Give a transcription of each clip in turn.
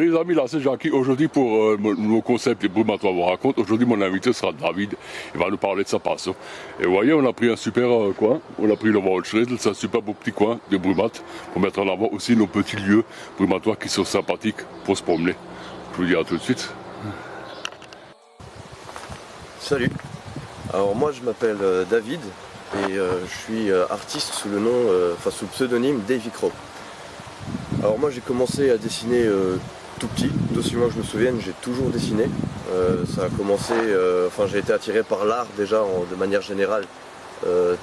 Salut les amis, là c'est Jackie. Aujourd'hui pour nos concepts et Brumatoires vous raconte, aujourd'hui mon invité sera David. Il va nous parler de sa passion. Et vous voyez, on a pris un super coin, on a pris le Waldschredel, c'est un super beau petit coin de Brumat pour mettre en avant aussi nos petits lieux brumatoires qui sont sympathiques pour se promener. Je vous dis à tout de suite. Salut, alors moi je m'appelle David et je suis artiste sous le nom, sous le pseudonyme Davy Crow. Alors moi j'ai commencé à dessiner tout petit, d'aussi loin que je me souvienne, j'ai toujours dessiné. Ça a commencé, j'ai été attiré par l'art déjà de manière générale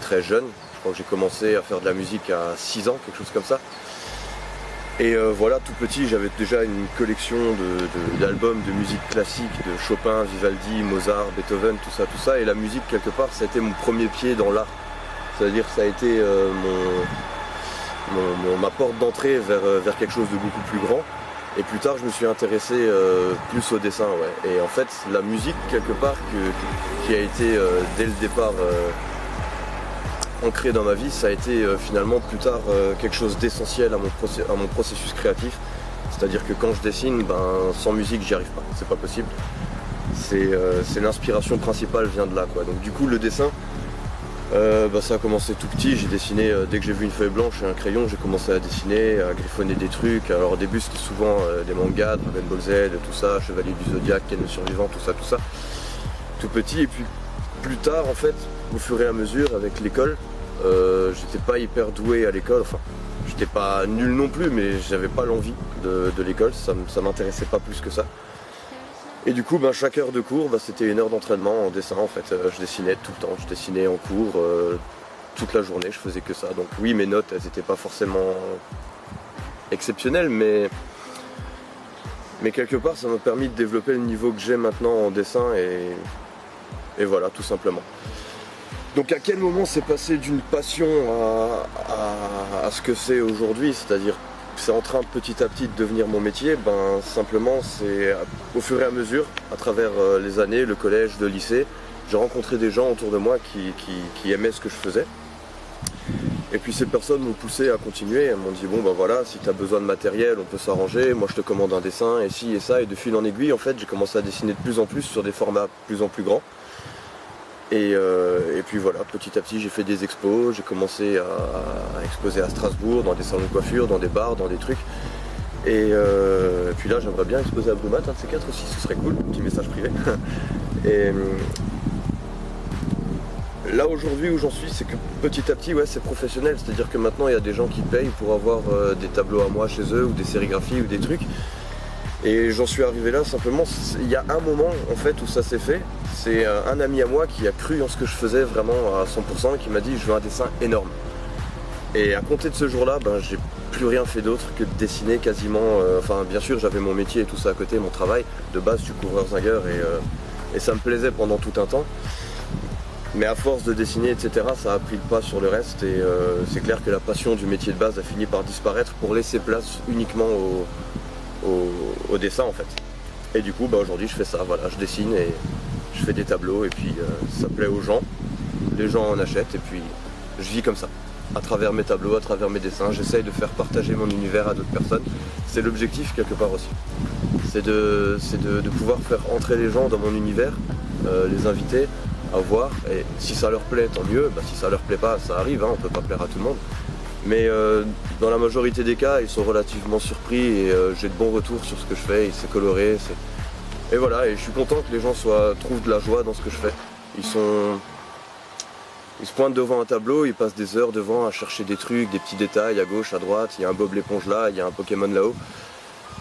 très jeune. Je crois que j'ai commencé à faire de la musique à 6 ans, quelque chose comme ça. Et voilà, tout petit, j'avais déjà une collection d'albums de musique classique, de Chopin, Vivaldi, Mozart, Beethoven, tout ça. Et la musique, quelque part, ça a été mon premier pied dans l'art. C'est-à-dire que ça a été ma porte d'entrée vers quelque chose de beaucoup plus grand. Et plus tard, je me suis intéressé plus au dessin. Ouais. Et en fait, la musique, quelque part, qui a été dès le départ ancré dans ma vie, ça a été finalement plus tard quelque chose d'essentiel à mon processus créatif. C'est-à-dire que quand je dessine, sans musique, j'y arrive pas. C'est pas possible. C'est l'inspiration principale vient de là, quoi. Donc du coup, le dessin, ça a commencé tout petit. J'ai dessiné dès que j'ai vu une feuille blanche et un crayon, j'ai commencé à dessiner, à griffonner des trucs. Alors au début, c'était souvent des mangas, Dragon Ball Z, tout ça, Chevalier du Zodiac, Ken le Survivant, tout ça, tout petit. Et puis plus tard, en fait, au fur et à mesure, avec l'école, j'étais pas hyper doué à l'école. Enfin, j'étais pas nul non plus, mais j'avais pas l'envie de l'école. Ça m'intéressait pas plus que ça. Et du coup, chaque heure de cours, c'était une heure d'entraînement en dessin. En fait, je dessinais tout le temps. Je dessinais en cours toute la journée. Je faisais que ça. Donc oui, mes notes, elles n'étaient pas forcément exceptionnelles, mais quelque part, ça m'a permis de développer le niveau que j'ai maintenant en dessin. Et voilà, tout simplement. Donc à quel moment c'est passé d'une passion à ce que c'est aujourd'hui, c'est-à-dire c'est en train petit à petit de devenir mon métier, simplement c'est au fur et à mesure, à travers les années, le collège, le lycée, j'ai rencontré des gens autour de moi qui aimaient ce que je faisais. Et puis ces personnes m'ont poussé à continuer, elles m'ont dit voilà, si tu as besoin de matériel, on peut s'arranger, moi je te commande un dessin, et ci et ça, et de fil en aiguille, en fait, j'ai commencé à dessiner de plus en plus sur des formats de plus en plus grands. Et puis voilà, petit à petit j'ai fait des expos, j'ai commencé à exposer à Strasbourg, dans des salons de coiffure, dans des bars, dans des trucs. Et puis là j'aimerais bien exposer à Brumat, un de ces quatre aussi, ce serait cool, petit message privé. Et là aujourd'hui où j'en suis, c'est que petit à petit c'est professionnel, c'est-à-dire que maintenant il y a des gens qui payent pour avoir des tableaux à moi chez eux, ou des sérigraphies ou des trucs. Et j'en suis arrivé là simplement, il y a un moment en fait où ça s'est fait, c'est un ami à moi qui a cru en ce que je faisais vraiment à 100% et qui m'a dit je veux un dessin énorme. Et à compter de ce jour-là, j'ai plus rien fait d'autre que de dessiner quasiment, bien sûr j'avais mon métier et tout ça à côté, mon travail, de base je suis couvreur-zingueur et ça me plaisait pendant tout un temps. Mais à force de dessiner, etc., ça a pris le pas sur le reste et c'est clair que la passion du métier de base a fini par disparaître pour laisser place uniquement au dessin en fait. Et du coup aujourd'hui je fais ça, voilà, je dessine et je fais des tableaux et puis ça plaît aux gens, les gens en achètent et puis je vis comme ça. À travers mes tableaux, à travers mes dessins, j'essaye de faire partager mon univers à d'autres personnes. C'est l'objectif quelque part aussi. C'est de pouvoir faire entrer les gens dans mon univers, les inviter à voir et si ça leur plaît tant mieux, si ça leur plaît pas ça arrive, on peut pas plaire à tout le monde. Mais dans la majorité des cas, ils sont relativement surpris et j'ai de bons retours sur ce que je fais, c'est coloré. Et voilà, et je suis content que les gens trouvent de la joie dans ce que je fais. Ils se pointent devant un tableau, ils passent des heures devant à chercher des trucs, des petits détails à gauche, à droite, il y a un Bob l'éponge là, il y a un Pokémon là-haut.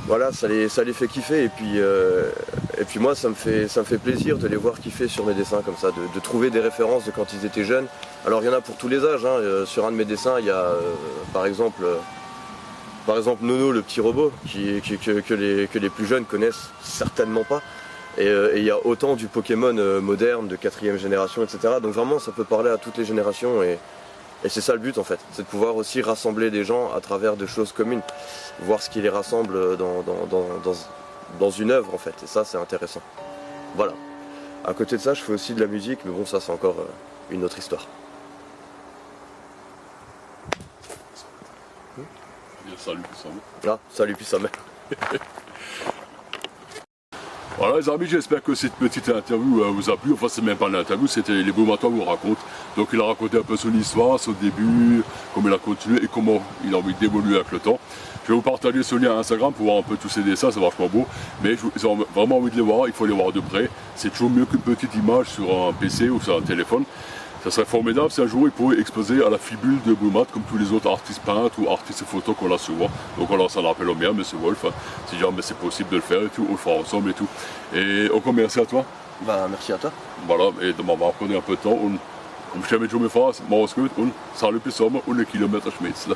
Voilà, ça les fait kiffer et puis moi ça me fait plaisir de les voir kiffer sur mes dessins comme ça, de trouver des références de quand ils étaient jeunes. Alors il y en a pour tous les âges, sur un de mes dessins il y a par exemple Nono le petit robot que les plus jeunes connaissent certainement pas. Et il y a autant du Pokémon moderne, de 4e génération, etc. Donc vraiment ça peut parler à toutes les générations et c'est ça le but en fait, c'est de pouvoir aussi rassembler des gens à travers de choses communes, voir ce qui les rassemble dans une œuvre en fait, et ça c'est intéressant. Voilà. À côté de ça je fais aussi de la musique, mais bon ça c'est encore une autre histoire. Salut puis sa mère. Ah, salut puis sa mère. Voilà les amis, j'espère que cette petite interview vous a plu. Enfin c'est même pas une interview, c'était les Brumantois vous racontent. Donc il a raconté un peu son histoire, son début, comment il a continué et comment il a envie d'évoluer avec le temps. Je vais vous partager ce lien Instagram pour voir un peu tous ces dessins, c'est vachement beau. Mais j'ai vraiment envie de les voir, il faut les voir de près. C'est toujours mieux qu'une petite image sur un PC ou sur un téléphone. Ça serait formidable si un jour il pourrait exposer à la Fibule de Brumath comme tous les autres artistes peintres ou artistes photos qu'on a souvent. Donc on s'en rappelle au bien, M. Wolf, hein. Si jamais c'est possible de le faire et tout, on le fera ensemble et tout. Et encore merci à toi. Bah merci à toi. Voilà, et de m'avoir accordé un peu de temps. Comme je t'avais dit, je me fasse, moi, und Salut bis Sommer und 1 Kilometer Schmitz.